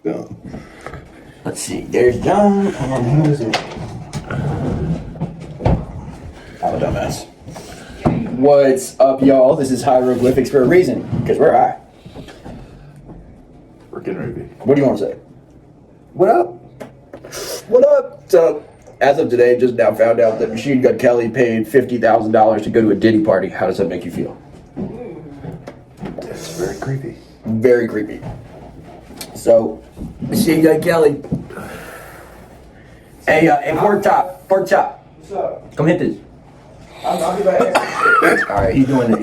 Boom. Let's see. There's John, and who is it? I'm a dumbass. What's up, y'all? This is hieroglyphics for a reason, because we're high. We're getting ready. What do you want to say? What up? What up? So, as of today, just now found out that Machine Gun Kelly paid $50,000 to go to a Diddy party. How does that make you feel? That's very creepy. Very creepy. So, Machine Gun Kelly. Hey, pork chop. What's up? Come hit this. I'll be back. Alright, he's doing the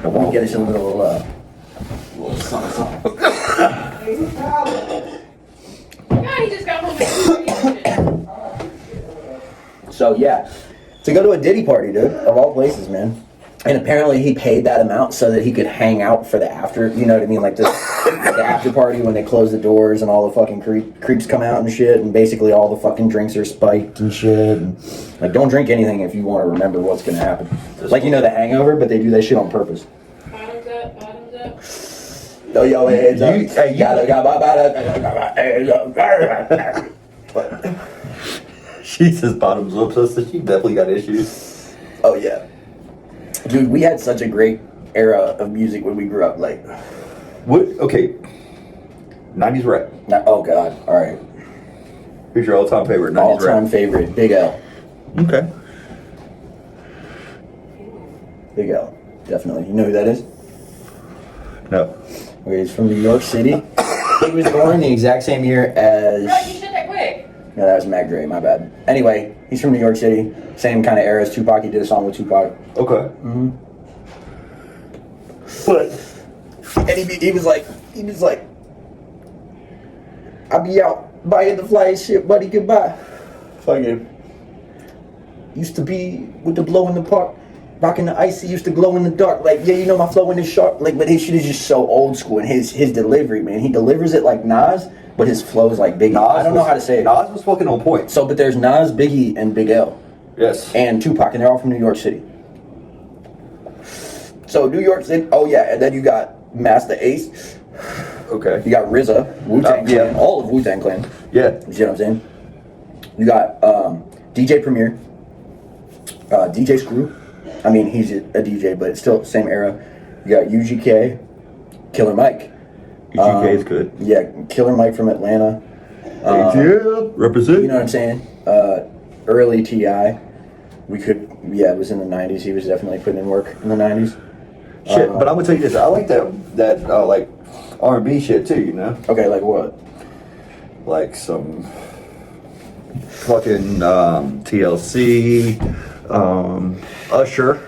water. We'll get us a little something. Yeah, he just got home. So yeah, to go to a Diddy party, dude, of all places, man. And apparently he paid that amount so that he could hang out for the after, you know what I mean? Like the after party when they close the doors and all the fucking creeps come out and shit, and basically all the fucking drinks are spiked and shit. And, like, don't drink anything if you want to remember what's gonna happen. Like, you know, the Hangover, but they do that shit on purpose. Bottoms up. Throw your heads up. She says bottoms up, so she definitely got issues. Oh yeah. Dude, we had such a great era of music when we grew up. Like, What? Okay. 90s rap. oh god, all right. Who's your all-time favorite 90s All-time rap? favorite, Big L. Okay. Big L, definitely. You know who that is? No. Okay, he's from New York City. He was born the exact same year as. Bro, you shit that quick. No, that was Mac Dre. My bad. Anyway, he's from New York City. Same kind of era as Tupac. He did a song with Tupac. Okay. Mm-hmm. But And he was like, I be out buying the flyest shit, buddy. Goodbye. Fucking. Used to be with the blow in the park. Rocking the icy, used to glow in the dark. Like, yeah, you know my flow in is sharp. Like, but his shit is just so old school. And his delivery, man. He delivers it like Nas, but his flow is like Biggie. I don't know how to say it. Nas was fucking on point. So, but there's Nas, Biggie, and Big L. Yes. And Tupac, and they're all from New York City. So, New York City, oh yeah, and then you got Master Ace. Okay. You got RZA, Wu-Tang yeah. Clan, all of Wu-Tang Clan. Yeah. You see what I'm saying? You got DJ Premier, DJ Screw. I mean, he's a DJ, but it's still same era. You got UGK, Killer Mike. UGK is good. Yeah, Killer Mike from Atlanta. Yeah. Represent. You know what I'm saying? Early T.I. It was in the 90s. He was definitely putting in work in the 90s. Shit, but I'm gonna tell you this. I like that like R&B shit too. You know. Okay, like what? Like some fucking TLC, Usher.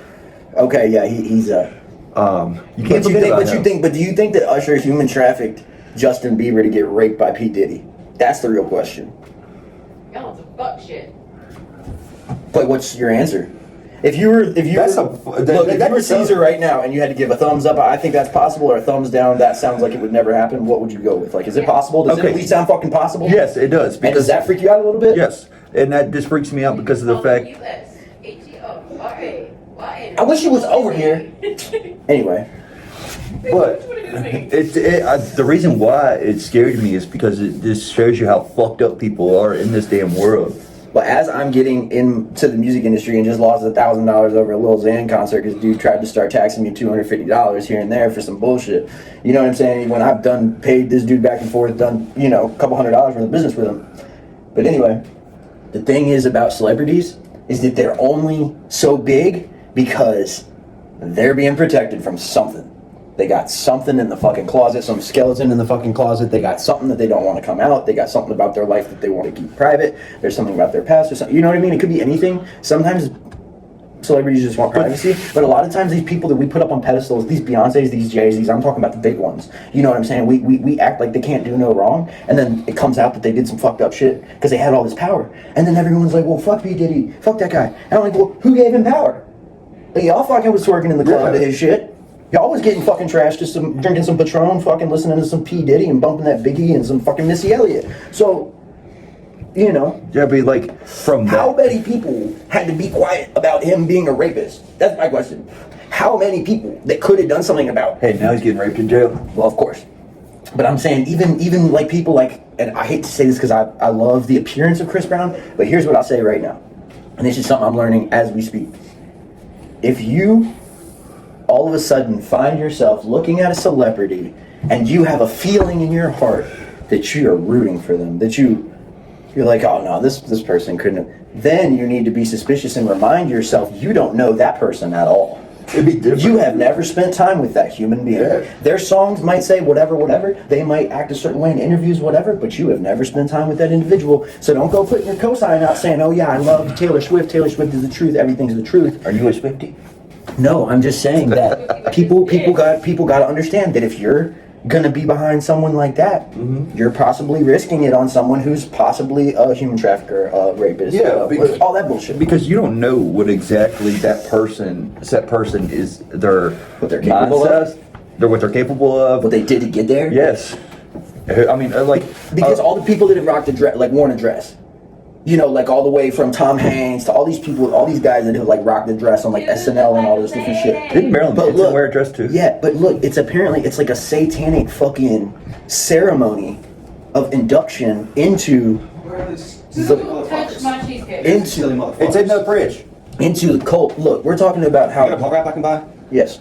Okay, yeah, he's You can't forget about him. But do you think that Usher human trafficked Justin Bieber to get raped by P. Diddy? That's the real question. Y'all on some fuck shit. But what's your answer? If you were Caesar right now and you had to give a thumbs up, I think that's possible, or a thumbs down, that sounds like it would never happen, what would you go with? Like, is it possible? Does it at least sound fucking possible? Yes, it does. And does that freak you out a little bit? Yes, and that just freaks me out because of the fact. U.S.H.O.R.A. I wish he was over here. Anyway. But the reason why it scared me is because it just shows you how fucked up people are in this damn world. But as I'm getting into the music industry and just lost $1,000 over a Lil Xan concert because dude tried to start taxing me $250 here and there for some bullshit. You know what I'm saying? When I've paid this dude back and forth, done, you know, a couple $100s worth of business with him. But anyway, the thing is about celebrities is that they're only so big because they're being protected from something. They got something in the fucking closet, some skeleton in the fucking closet. They got something that they don't want to come out. They got something about their life that they want to keep private. There's something about their past or something. You know what I mean? It could be anything. Sometimes celebrities just want privacy, but a lot of times these people that we put up on pedestals, these Beyoncés, these Jay-Z's, I'm talking about the big ones. You know what I'm saying? We act like they can't do no wrong, and then it comes out that they did some fucked up shit because they had all this power. And then everyone's like, well, fuck P. Diddy, fuck that guy. And I'm like, well, who gave him power? Like, y'all fucking was twerking in the club to his shit. Y'all was getting fucking trashed, just drinking some Patron, fucking listening to some P. Diddy and bumping that Biggie and some fucking Missy Elliott. So, you know. Yeah, but like from how many people had to be quiet about him being a rapist? That's my question. how many people that could have done something about? Hey, now he's getting raped in jail. Well, of course. But I'm saying even like people like, and I hate to say this because I love the appearance of Chris Brown, but here's what I'll say right now. And this is something I'm learning as we speak. If you all of a sudden find yourself looking at a celebrity and you have a feeling in your heart that you are rooting for them, that you're like, oh no, this person couldn't have, then you need to be suspicious and remind yourself you don't know that person at all. It'd be different. You have never spent time with that human being. Yeah. Their songs might say whatever. They might act a certain way in interviews, whatever, but you have never spent time with that individual. So don't go putting your cosign out saying, oh yeah, I love Taylor Swift. Taylor Swift is the truth. Everything's the truth. Are you a Swiftie? No, I'm just saying that people got to understand that if you're gonna be behind someone like that, you're possibly risking it on someone who's possibly a human trafficker, a rapist, all that bullshit. Because you don't know what exactly that person is, What they're capable of? What they're capable of. What they did to get there. Yes. I mean, Because all the people that have rocked a dress, like worn a dress, you know, like all the way from Tom Hanks to all these people, all these guys that have like rocked the dress on like SNL and all this different shit. Didn't Marilyn Manson wear a dress too? Yeah, but look, it's like a satanic fucking ceremony of induction into Don't touch my cheesecake. It's in the fridge. into the cult. Look, we're talking about how. You got a ball wrap I can buy? Yes.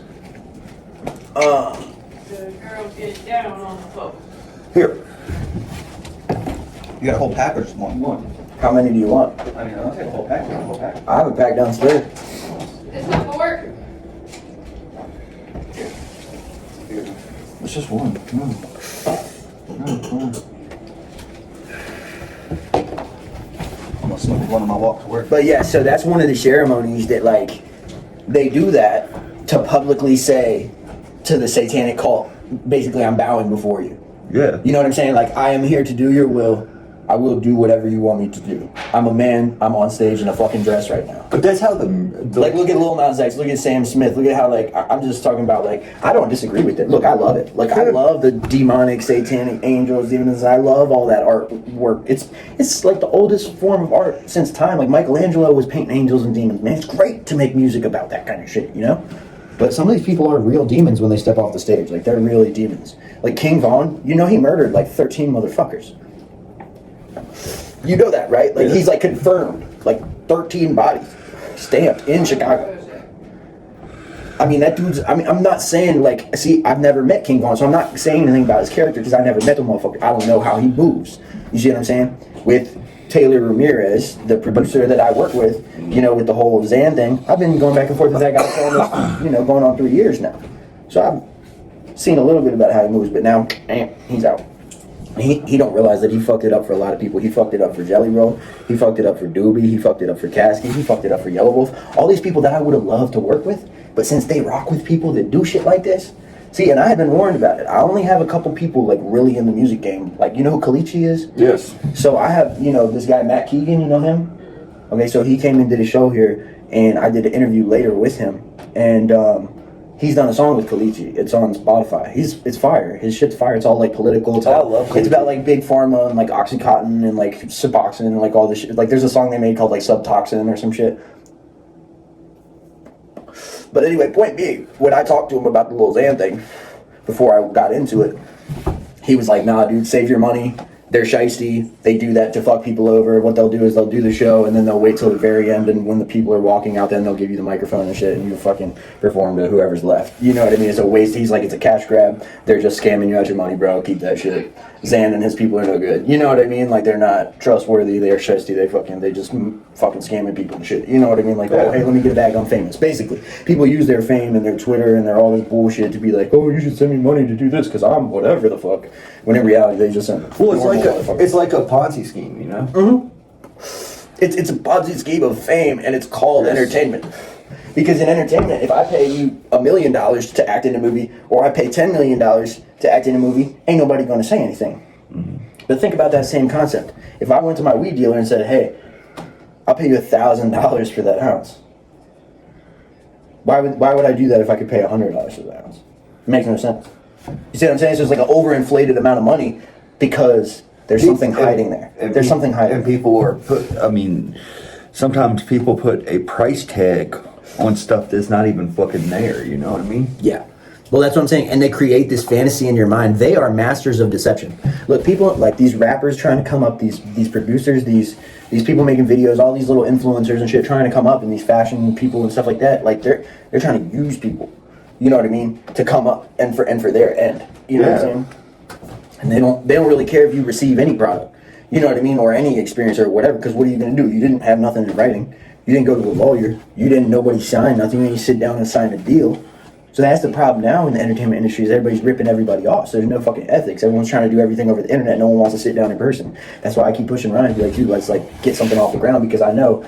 The girl get down on the floor. Here. You got a whole pack or just one? How many do you want? I mean, I'll take a whole pack. I have a pack downstairs. It's not gonna work. It's just one. I'm gonna smoke one on my walk to work. But yeah, so that's one of the ceremonies that like they do that to publicly say to the satanic cult, basically, I'm bowing before you. Yeah. You know what I'm saying? Like, I am here to do your will. I will do whatever you want me to do. I'm a man. I'm on stage in a fucking dress right now. But that's how the Like, look at Lil Nas X. Look at Sam Smith. Look at how, like, I'm just talking about, like, I don't disagree with it. Look, I love it. Like, I love the demonic, satanic angels, demons. I love all that artwork. It's like the oldest form of art since time. Like, Michelangelo was painting angels and demons. Man, it's great to make music about that kind of shit, you know? But some of these people are real demons when they step off the stage. Like, they're really demons. Like, King Von, you know he murdered, like, 13 motherfuckers. You know that, right? Like, he's, like, confirmed. Like, 13 bodies stamped in Chicago. I mean, that dude's... I mean, I'm not saying, like... See, I've never met King Von, so I'm not saying anything about his character because I never met the motherfucker. I don't know how he moves. You see what I'm saying? With Taylor Ramirez, the producer that I work with, you know, with the whole Zan thing, I've been going back and forth with that guy for almost, you know, going on 3 years now. So I've seen a little bit about how he moves, but now, he's out. He don't realize that he fucked it up for a lot of people. He fucked it up for Jelly Roll. He fucked it up for Doobie. He fucked it up for Caskey. He fucked it up for Yellow Wolf. All these people that I would have loved to work with, but since they rock with people that do shit like this, see, and I had been warned about it. I only have a couple people like really in the music game. Like, you know who Kulture is? Yes. So I have, you know, this guy Matt Keegan. You know him? Okay, so he came and did a show here, and I did an interview later with him, and he's done a song with Kulture. It's on Spotify. It's fire. His shit's fire. It's all like political. It's about, I love Kulture. It's about like big pharma and like Oxycontin and like Suboxone and like all this shit. Like there's a song they made called like Subtoxin or some shit. But anyway, point being, when I talked to him about the Lil Xan thing before I got into it, he was like, nah, dude, save your money. They're shiesty. They do that to fuck people over. What they'll do is they'll do the show and then they'll wait till the very end, and when the people are walking out, then they'll give you the microphone and shit and you fucking perform to whoever's left. You know what I mean? It's a waste. He's like, it's a cash grab. They're just scamming you out your money, bro. Keep that shit. Xan and his people are no good. You know what I mean? Like, they're not trustworthy. They're shiesty. They just fucking scamming people and shit. You know what I mean? Like, oh, hey, let me get a bag. I'm famous. Basically, people use their fame and their Twitter and their all this bullshit to be like, oh, you should send me money to do this because I'm whatever the fuck. When in reality, they just send. Well, it's like a Ponzi scheme, you know? Mm-hmm. It's a Ponzi scheme of fame, and it's called entertainment. Because in entertainment, if I pay you $1 million to act in a movie, or I pay $10 million to act in a movie, ain't nobody going to say anything. Mm-hmm. But think about that same concept. If I went to my weed dealer and said, hey, I'll pay you $1,000 for that ounce. Why would I do that if I could pay $100 for that ounce? It makes no sense. You see what I'm saying? So it's like an overinflated amount of money because there's something hiding there. There's something hiding. And people are sometimes people put a price tag on stuff that's not even fucking there, you know what I mean? Yeah. Well, that's what I'm saying. And they create this fantasy in your mind. They are masters of deception. Look, people like these rappers trying to come up, these producers, these people making videos, all these little influencers and shit trying to come up, and these fashion people and stuff like that. Like they're trying to use people. You know what I mean? To come up and for their end. You know what I'm saying? And they don't really care if you receive any product. You know what I mean? Or any experience or whatever. Because what are you going to do? You didn't have nothing in writing. You didn't go to a lawyer. You didn't nobody sign nothing. You didn't sit down and sign a deal. So that's the problem now in the entertainment industry is everybody's ripping everybody off. So there's no fucking ethics. Everyone's trying to do everything over the internet. No one wants to sit down in person. That's why I keep pushing Ryan to be like, dude, let's like get something off the ground, because I know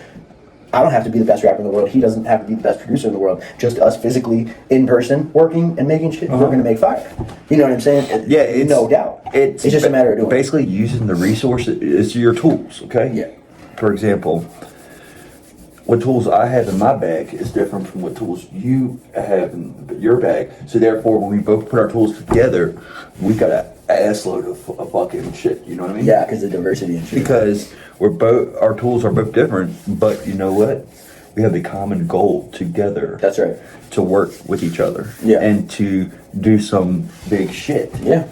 I don't have to be the best rapper in the world. He doesn't have to be the best producer in the world. Just us physically in person working and making shit. We're going to make fire. You know what I'm saying? Yeah, it's, no doubt. It's just a matter of doing basically using the resources is your tools, okay? Yeah. For example, what tools I have in my bag is different from what tools you have in your bag. So therefore, when we both put our tools together, we got an assload of fucking shit. You know what I mean? Yeah, because of diversity and shit. Because our tools are both different, but you know what? We have the common goal together. That's right. To work with each other. Yeah. And to do some big shit. Yeah.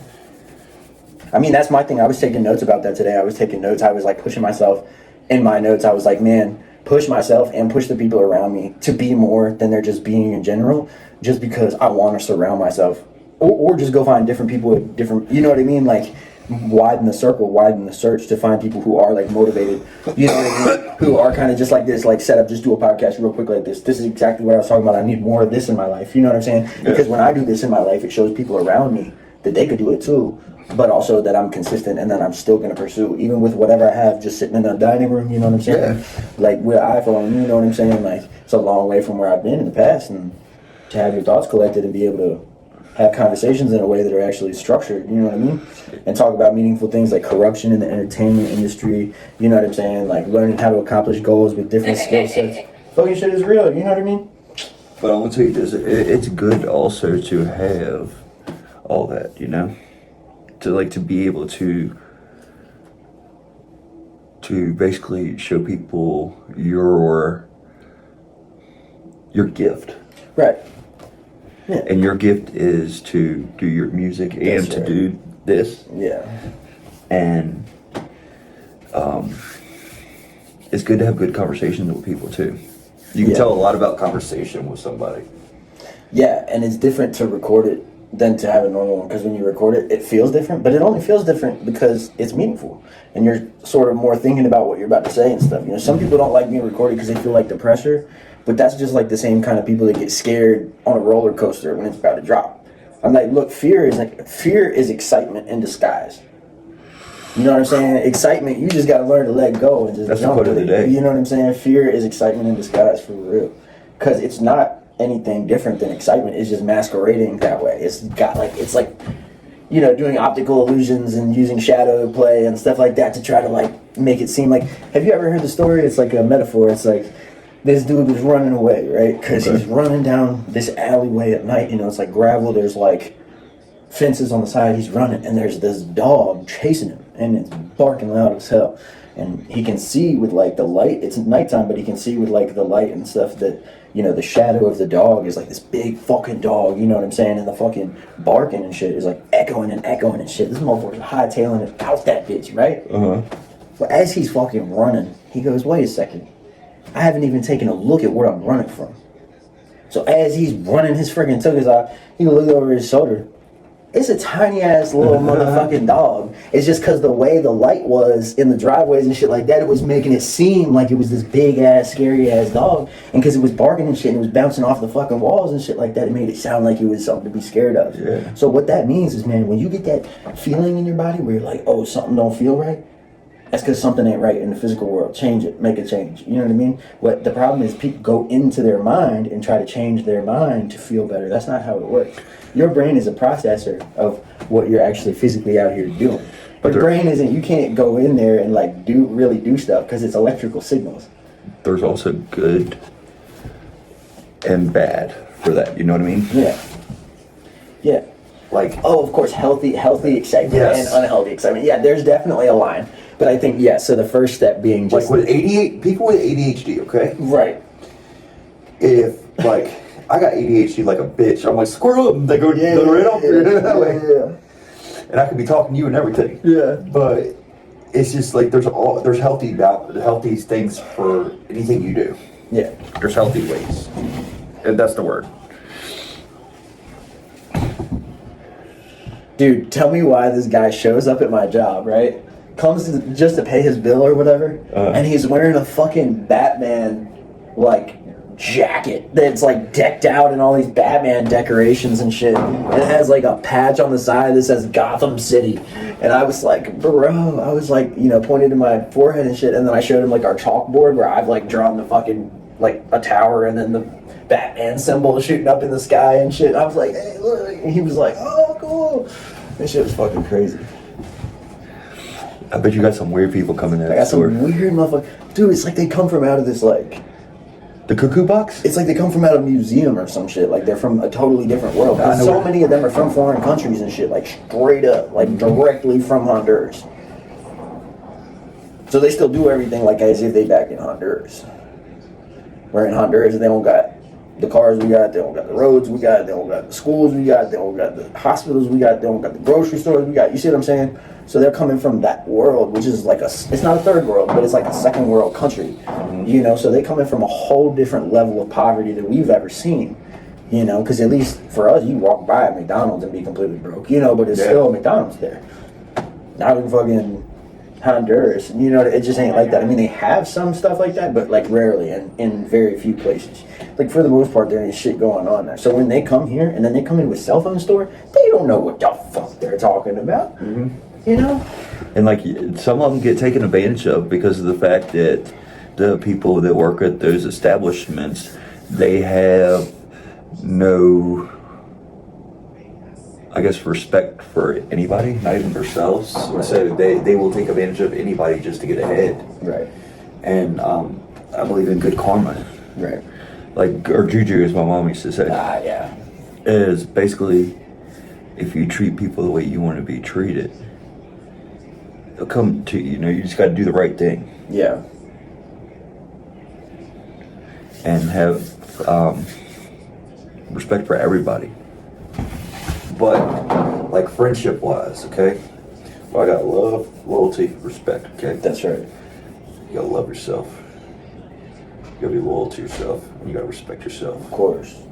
I mean, that's my thing. I was taking notes about that today. I was taking notes. I was like pushing myself in my notes. I was like, man, push myself and push the people around me to be more than they're just being in general, just because I want to surround myself, or just go find different people with different, you know what I mean? Like widen the circle, widen the search to find people who are like motivated, you know what I mean? Who are kind of just like this, like set up, just do a podcast real quick like this. This is exactly what I was talking about. I need more of this in my life. You know what I'm saying? Yeah. Because when I do this in my life, it shows people around me that they could do it too. But also that I'm consistent and that I'm still going to pursue, even with whatever I have just sitting in the dining room, you know what I'm saying? Yeah. Like with iPhone, you know what I'm saying? Like it's a long way from where I've been in the past, and to have your thoughts collected and be able to have conversations in a way that are actually structured, you know what I mean? And talk about meaningful things like corruption in the entertainment industry, you know what I'm saying? Like learning how to accomplish goals with different skill sets. Fucking shit is real, you know what I mean? But I want to tell you this, it's good also to have all that, you know? To be able to basically show people your gift. Right. Yeah. And your gift is to do your music and to do this. Yeah. And it's good to have good conversations with people too. You can tell a lot about conversation with somebody. Yeah, and it's different to record it than to have a normal one, because when you record it, it feels different, but it only feels different because it's meaningful and you're sort of more thinking about what you're about to say and stuff. You know, some people don't like being recorded because they feel like the pressure, but that's just like the same kind of people that get scared on a roller coaster when it's about to drop. I'm like, look, fear is excitement in disguise. You know what I'm saying? Excitement, you just got to learn to let go and just jump with it. You know what I'm saying? Fear is excitement in disguise, for real, because it's not anything different than excitement. It's just masquerading that way. It's like you know, doing optical illusions and using shadow play and stuff like that to try to like make it seem like, have you ever heard the story? It's like a metaphor. It's like this dude was running away, right? Because he's running down this alleyway at night, you know, it's like gravel, there's like fences on the side, he's running, and there's this dog chasing him, and it's barking loud as hell. And he can see with like the light, it's nighttime, but he can see with like the light and stuff that, you know, the shadow of the dog is like this big fucking dog, you know what I'm saying? And the fucking barking and shit is like echoing and shit. This motherfucker's hightailing it out that bitch, right? But as he's fucking running, he goes, wait a second, I haven't even taken a look at where I'm running from. So as he's running, his freaking took his eye, he looked over his shoulder. It's a tiny ass little motherfucking dog. It's just because the way the light was in the driveways and shit like that, it was making it seem like it was this big ass, scary ass dog. And because it was barking and shit and it was bouncing off the fucking walls and shit like that, it made it sound like it was something to be scared of. Yeah. So what that means is, man, when you get that feeling in your body where you're like, oh, something don't feel right, that's because something ain't right in the physical world. Change it. Make a change. You know what I mean? What the problem is, people go into their mind and try to change their mind to feel better. That's not how it works. Your brain is a processor of what you're actually physically out here doing. But your brain isn't, you can't go in there and like really do stuff because it's electrical signals. There's also good and bad for that, you know what I mean? Yeah. Yeah. Like, oh, of course, healthy excitement and unhealthy excitement. Yeah, there's definitely a line. But I think, so the first step being just... Like with people with ADHD, okay? Right. if like I got ADHD like a bitch, I'm like squirrel up, and they go right off there. And I could be talking to you and everything. Yeah. But it's just like there's healthy things for anything you do. Yeah. There's healthy ways, and that's the word. Dude, tell me why this guy shows up at my job, right? Comes just to pay his bill or whatever, and he's wearing a fucking Batman, like, jacket that's, like, decked out in all these Batman decorations and shit. And it has, like, a patch on the side that says Gotham City. And I was like, bro, I was like, you know, pointed to my forehead and shit, and then I showed him, like, our chalkboard where I've, like, drawn the fucking, like, a tower and then the Batman symbol shooting up in the sky and shit. I was like, hey, look. And he was like, oh, cool. This shit was fucking crazy. I bet you got some weird people coming in. I got some weird motherfucker. Dude, it's like they come from out of this, like... The cuckoo box? It's like they come from out of a museum or some shit. Like, they're from a totally different world. And so many of them are from foreign countries and shit. Like, straight up. Like, directly from Honduras. So they still do everything like as if they back in Honduras. Where in Honduras, they don't got the cars we got, they don't got the roads we got, they don't got the schools we got, they don't got the hospitals we got, they don't got the grocery stores we got. You see what I'm saying? So they're coming from that world, which is like it's not a third world, but it's like a second world country. You know, so they coming from a whole different level of poverty that we've ever seen. You know, because at least for us, you walk by a McDonald's and be completely broke. You know, but it's still a McDonald's there. Not in fucking Honduras. You know, it just ain't like that. I mean, they have some stuff like that, but like rarely and in very few places. Like for the most part, there ain't shit going on there. So when they come here and then they come in with cell phone store, they don't know what the fuck they're talking about. You know? And like some of them get taken advantage of because of the fact that the people that work at those establishments, they have no, I guess, respect for anybody, not even themselves. Right. So they will take advantage of anybody just to get ahead. Right. And I believe in good karma. Right. Like, or juju, as my mom used to say. Yeah. Is basically, if you treat people the way you want to be treated, they'll come to you. You know, you just got to do the right thing. Yeah. And have respect for everybody. But, like, friendship-wise, okay? Well, I got love, loyalty, respect, okay? That's right. You gotta love yourself. You gotta be loyal to yourself. And you gotta respect yourself. Of course.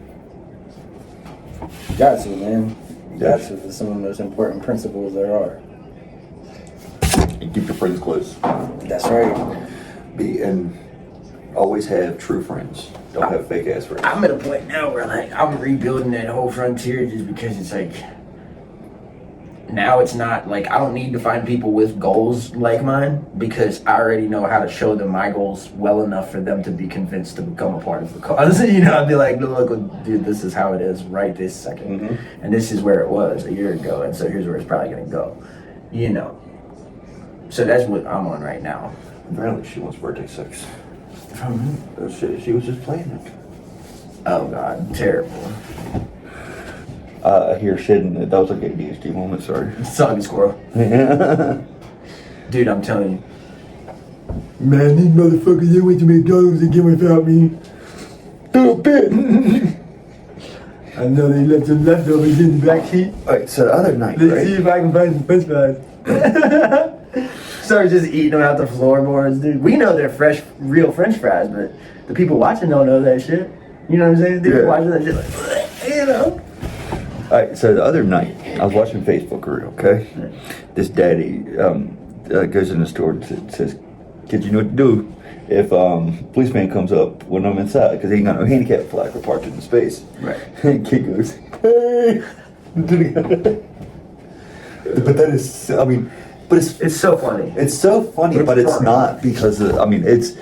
You got to, man. You got to. It's some of the most important principles there are. And keep your friends close. That's right. And always have true friends. Don't have fake ass friends. I'm at a point now where like I'm rebuilding that whole frontier just because it's like now it's not like I don't need to find people with goals like mine because I already know how to show them my goals well enough for them to be convinced to become a part of the cause. You know, I'd be like, look, dude, this is how it is right this second. And this is where it was a year ago, and so here's where it's probably gonna go. You know. So that's what I'm on right now. Apparently she wants birthday sex. From who? She was just playing it. Oh God, terrible. I hear shit and that was like an ADHD moment, sorry. Sucking squirrel. Dude, I'm telling you. Man, these motherfuckers, they went to McDonald's again without me. Do a bit. I know they left some leftovers in the back seat. Alright, so the other night, Let's see if I can find some french fries. Started just eating them out the floorboards, dude. We know they're fresh, real french fries, but the people watching don't know that shit. You know what I'm saying? They're watching that shit like, you know. Alright, so the other night, I was watching Facebook reel, okay? This daddy goes in the store and says, kids, you know what to do if policeman comes up when I'm inside, because he ain't got no handicap flag or parked in the space. Right. And kid goes, hey! But that is, I mean, but It's so funny. It's so funny, but it's not because of, I mean, it's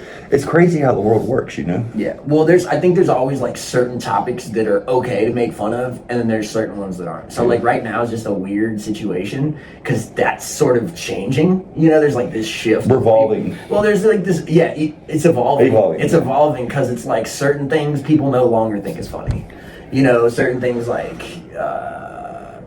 crazy how the world works, you know? Yeah. Well, I think there's always like certain topics that are okay to make fun of, and then there's certain ones that aren't. So like right now is just a weird situation because that's sort of changing. You know, there's like this shift. Revolving. Well, there's like this. Yeah, it's evolving. It's evolving because it's like certain things people no longer think is funny. You know, certain things like.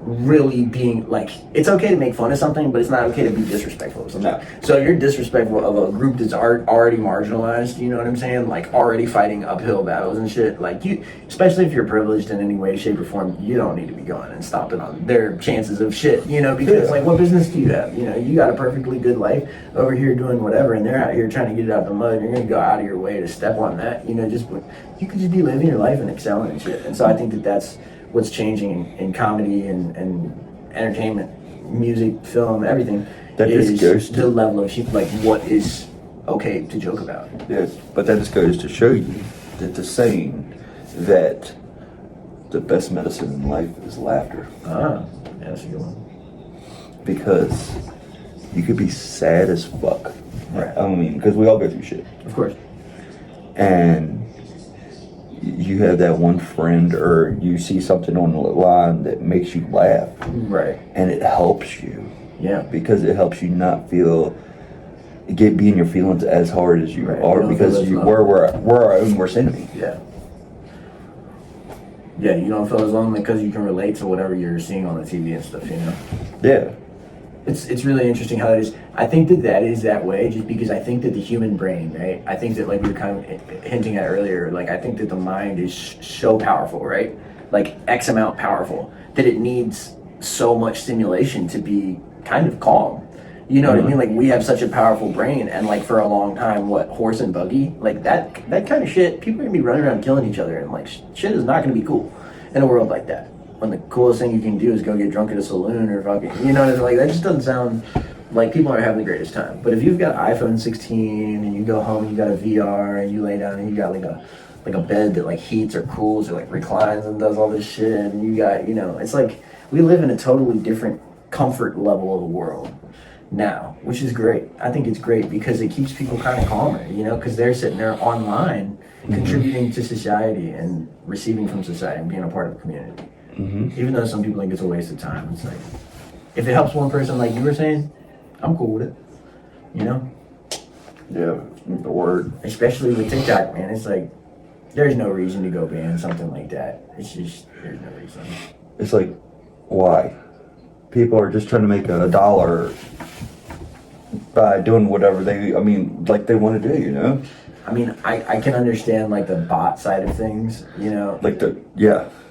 really being like, it's okay to make fun of something, but it's not okay to be disrespectful of something. No. So you're disrespectful of a group that's already marginalized, you know what I'm saying? Like already fighting uphill battles and shit. Like you, especially if you're privileged in any way, shape, or form, you don't need to be going and stomping on their chances of shit, you know, because like what business do you have? You know, you got a perfectly good life over here doing whatever, and they're out here trying to get it out the mud, and you're gonna go out of your way to step on that, you know, you could just be living your life and excelling and shit. And so I think that that's what's changing in comedy and entertainment, music, film, everything. That is just goes to the level of like what is okay to joke about. Yes, but that just goes to show you that the saying that the best medicine in life is laughter. Yeah, that's a good one. Because you could be sad as fuck. Right. I mean, because we all go through shit. Of course. And you have that one friend or you see something on the line that makes you laugh. Right. And it helps you. Yeah. Because it helps you not be in your feelings as hard as you Right. are, You don't because feel as low. we're our own worst enemy. Yeah. Yeah, you don't feel as lonely because you can relate to whatever you're seeing on the TV and stuff, you know? Yeah. It's really interesting how that is. I think that is that way just because I think that the human brain, right? I think that like we were kind of hinting at earlier, like I think that the mind is so powerful, right? Like X amount powerful that it needs so much stimulation to be kind of calm. You know what I mean? Like we have such a powerful brain, and like for a long time, horse and buggy, like that kind of shit, people are gonna be running around killing each other, and like shit is not gonna be cool in a world like that. When the coolest thing you can do is go get drunk at a saloon or fucking, you know, like that just doesn't sound like people are having the greatest time. But if you've got iPhone 16 and you go home and you got a VR and you lay down and you got like a bed that like heats or cools or like reclines and does all this shit, and you got, you know, it's like we live in a totally different comfort level of the world now, which is great. I think it's great because it keeps people kind of calmer, you know, because they're sitting there online contributing to society and receiving from society and being a part of the community. Even though some people think it's a waste of time, it's like, if it helps one person like you were saying, I'm cool with it, you know? Yeah, the word. Especially with TikTok, man, it's like, there's no reason to go ban something like that. It's just, there's no reason. It's like, why? People are just trying to make $1 by doing whatever they want to do, you know? I mean, I can understand like the bot side of things, you know?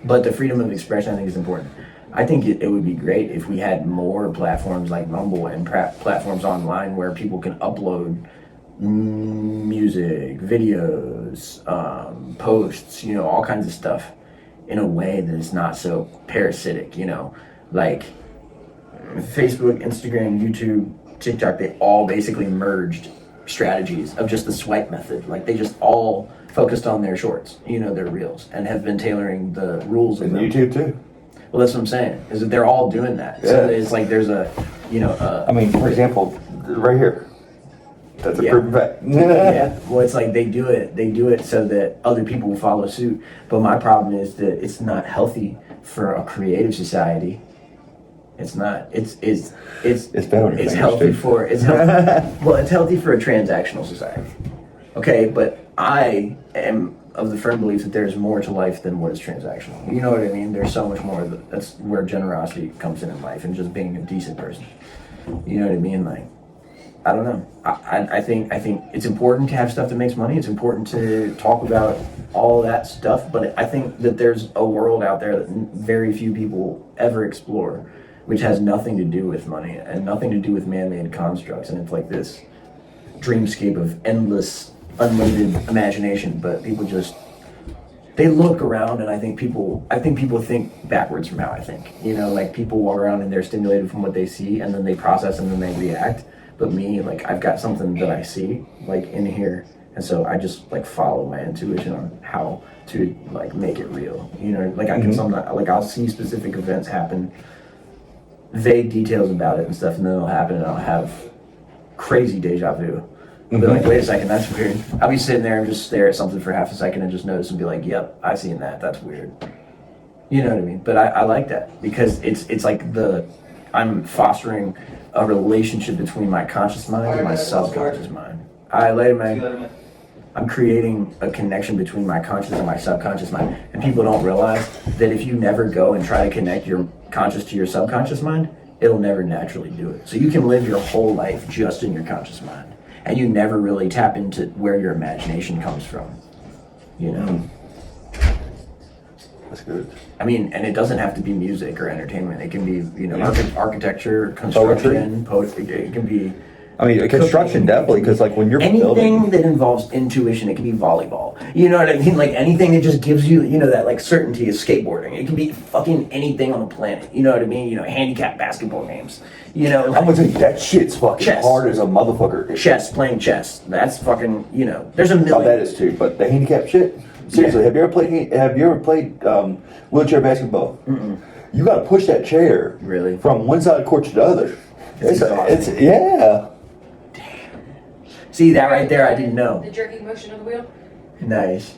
But the freedom of expression, I think, is important. I think it would be great if we had more platforms like Rumble and platforms online where people can upload music, videos, posts, you know, all kinds of stuff in a way that is not so parasitic, you know? Like Facebook, Instagram, YouTube, TikTok, they all basically merged strategies of just the swipe method. Like they just all focused on their shorts, you know, their reels, and have been tailoring the rules of And them. YouTube too. Well, that's what I'm saying, is that they're all doing that. So it's like there's a, you know, I mean, for example, right here. That's a proven fact. yeah. Well, it's like they do it so that other people will follow suit. But my problem is that it's not healthy for a creative society. It's not. It's better. It's healthy for well, it's healthy for a transactional society. Okay, but I am of the firm belief that there's more to life than what is transactional. You know what I mean? There's so much more. That's where generosity comes in life, and just being a decent person. You know what I mean? Like, I don't know. I think it's important to have stuff that makes money. It's important to talk about all that stuff. But I think that there's a world out there that very few people ever explore, which has nothing to do with money and nothing to do with man-made constructs. And it's like this dreamscape of endless, unlimited imagination. But people just, they look around, and I think people think backwards from how I think. You know, like people walk around and they're stimulated from what they see, and then they process and then they react. But me, like I've got something that I see like in here, and so I just like follow my intuition on how to like make it real. You know, like I can sometimes, like I'll see specific events happen, vague details about it and stuff, and then it'll happen, and I'll have crazy deja vu. I'll be like, wait a second, that's weird. I'll be sitting there and just stare at something for half a second and just notice and be like, yep, I seen that. That's weird. You know what I mean? But I like that because it's like I'm fostering a relationship between my conscious mind and my subconscious mind. All right, later, man. I'm creating a connection between my conscious and my subconscious mind. And people don't realize that if you never go and try to connect your conscious to your subconscious mind, it'll never naturally do it. So you can live your whole life just in your conscious mind, and you never really tap into where your imagination comes from. You know? That's good. I mean, and it doesn't have to be music or entertainment. It can be, you know, architecture, construction, poetry. It can be. I mean, construction definitely, because like when you're anything building, that involves intuition. It can be volleyball. You know what I mean? Like anything that just gives you, you know, that like certainty is skateboarding. It can be fucking anything on the planet. You know what I mean? You know, handicap basketball games. You know, I'm gonna tell you that shit's fucking Chess. hard as a motherfucker. Playing chess. That's fucking. You know, there's a million. Oh, that is too. But the handicap shit. Seriously, Yeah. have you ever played wheelchair basketball? Mm-mm. You got to push that chair Really? from one side of the court to the other. It's yeah. See that right there? I didn't know. The jerking motion of the wheel. Nice.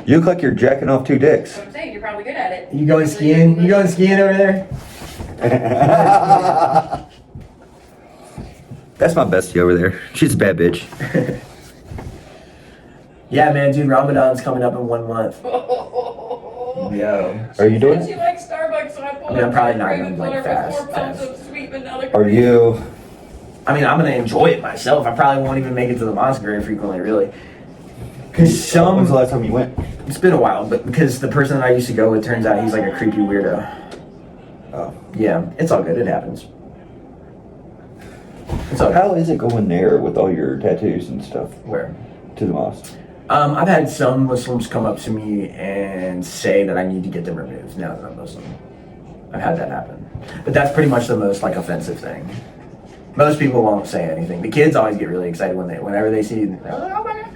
You look like you're jacking off two dicks. That's what I'm saying. You're probably good at it. You going skiing? You going skiing over there? That's my bestie over there. She's a bad bitch. Yeah, man, dude. Ramadan's coming up in 1 month. Yo. Are you doing She it? likes Starbucks, so I pulled I mean, I'm up probably my not Craven gonna, like, Flutter fast, with 4 pounds fast. of sweet vanilla Are cream. you? I mean, I'm gonna enjoy it myself. I probably won't even make it to the mosque very frequently, really. Cause When's the last time you went? it's been a while, but because the person that I used to go with turns out he's like a creepy weirdo. Oh. Yeah, it's all good. It happens. It's all good. How is it going there with all your tattoos and stuff Where? to the mosque? I've had some Muslims come up to me and say that I need to get them removed now that I'm Muslim. I've had that happen. But that's pretty much the most like offensive thing. Most people won't say anything. The kids always get really excited whenever they see it. They're like, oh my God.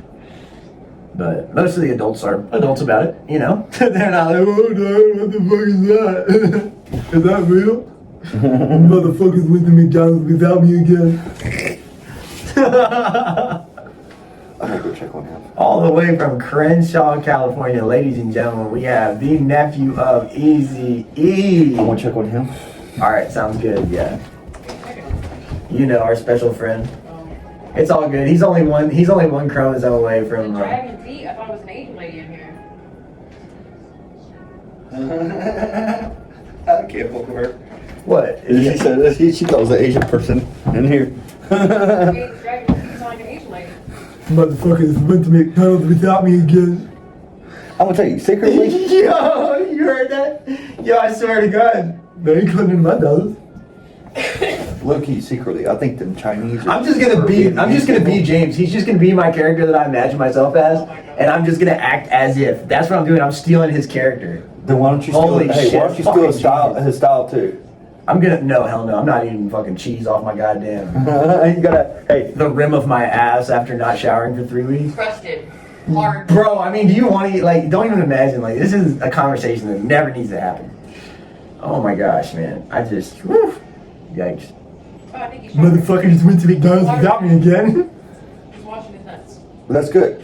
But most of the adults are adults about it, you know? They're not like, oh no, what the fuck is that? Is that real? Motherfuckers went to McDonald's without me again. I'm gonna go check on him. All the way from Crenshaw, California, ladies and gentlemen, we have the nephew of Easy E. I want to check on him. All right, sounds good. Yeah, you know our special friend. It's all good. He's only one chromosome away The from. dragon feet. I thought it was an Asian lady in here. I can't fuck with her. What? She said she thought it was an Asian person in here. Dragon feet sound like an Asian lady. Motherfuckers went to McDonald's without me again. I'm gonna tell you secretly. Yo, you heard that? Yo, I swear to God, they ain't coming in my dollars. Low key, secretly, I think them Chinese. I'm just gonna be James. He's just gonna be my character that I imagine myself as, and I'm just gonna act as if. That's what I'm doing. I'm stealing his character. Then why don't you steal? Holy Hey, shit, why don't you steal fucking his style too? I'm gonna hell no. I'm not eating fucking cheese off my goddamn You gotta. Hey, the rim of my ass after not showering for 3 weeks. Crusted. Hard. Bro, I mean, do you want to eat, like, don't even imagine, like, this is a conversation that never needs to happen. Oh my gosh, man. I just, whew, yikes. Oh, I think he's showering. Motherfucker just went to McDonald's without me again. He's washing his nuts. that's good.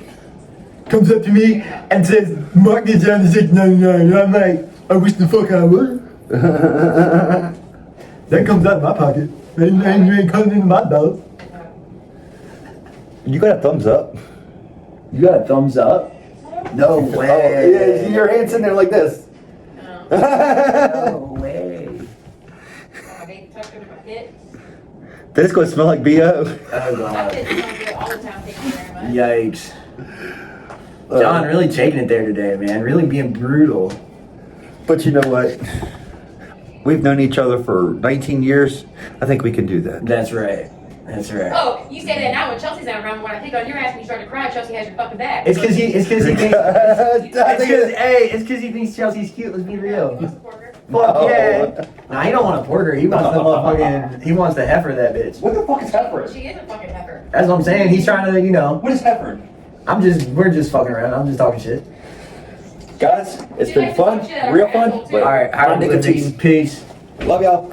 Comes up to me and says, mark this down to $6.99. And I'm like, I wish the fuck I would. That comes out of my pocket. And you ain't coming into my dollar. You got a thumbs up. You got a thumbs up? No way. Oh, yeah, your hand's in there like this. No way. My baby tucked under my pit. This gonna smell like BO. Oh My god. pit smells good all the time. Thank you very much. Yikes. John really taking it there today, man. Really being brutal. But you know what? We've known each other for 19 years. I think we can do that. That's right. That's right. Oh, you say that now when Chelsea's not around. When I pick on your ass and you start to cry, Chelsea has your fucking back. It's because he thinks. It's because he thinks Chelsea's cute. Let's be real. What's the porker? Fuck yeah. Nah, he don't want a porter. He wants the motherfucking. He wants the heifer that bitch. What the fuck is heifer? She is a fucking heifer. That's what I'm saying. He's trying to, you know. What is heifer? We're just fucking around. I'm just talking shit. Guys, it's She been likes to fun, talk shit out of real her fun. asshole, too. But All right, I'm nicotine. Peace. Love y'all.